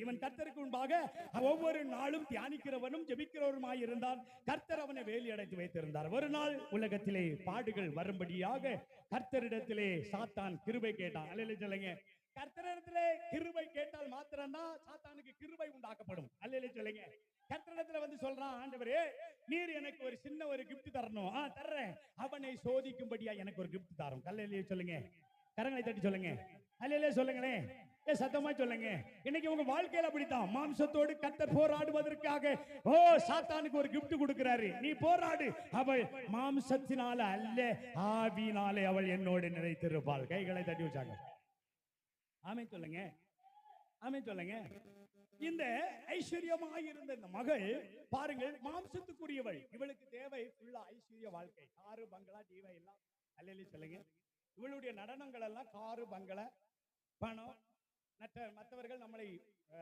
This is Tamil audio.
இவன் கர்த்தருக்கு முன்பாக ஒவ்வொரு நாளும் தியானிக்கிறவனும் ஜெபிக்கிறவருமாய் இருந்தான். கர்த்தர் அவனை வேலி அடைத்து வைத்திருந்தார். ஒரு நாள் உலகத்திலே பாடுகள் வரும்படியாக கர்த்தரிடத்திலே சாத்தான் கிருபை கேட்டான். அல்லேலூயா சொல்லுங்க. கர்த்தரிடத்திலே கிருபை கேட்டால் மாத்திரம்தான் சாத்தானுக்கு கிருபை உண்டாக்கப்படும். அல்லேலூயா சொல்லுங்க. கர்த்தரிடத்துல வந்து சொல்றான், ஆண்டவரே நீர் எனக்கு ஒரு சின்ன ஒரு gift தரணும். தர்றேன். அவனை சோதிக்கும்படியா எனக்கு ஒரு gift தரும். அல்லேலூயா சொல்லுங்க. கரங்களை தட்டி சொல்லுங்க. அல்லேலூயா சொல்லுங்களேன். சத்தமா சொல்லுங்க. இன்னைக்கு உங்க வாழ்க்கையில அப்படித்தான். மாம்சத்தோடு கர்த்தர் போராடுவதற்காக சாத்தானுக்கு ஒரு gift கொடுக்கிறாரு. நீ போராடு. அவள் மாம்சத்தினால அல்ல, ஆவியினாலே அவள் என்னோடு நிறைத்திருப்பாள். கைகளை தட்டி வச்சாங்க. ஆமென் சொல்லுங்க. ஆமென் சொல்லுங்க. இந்த ஐஸ்வர்யமாய் இருந்த இந்த மகள் பாருங்கள், மாம்சத்துக்குரியவள். இவளுக்கு தேவை ஃபுல்லா ஐஸ்வர்ய வாழ்க்கை. காரு பங்களா ஜீவ எல்லாம். அல்லேலூயா சொல்லுங்க. இவளுடைய நடனங்கள் எல்லாம் காரு பங்களா பணம். மற்றவர்கள் நம்மளை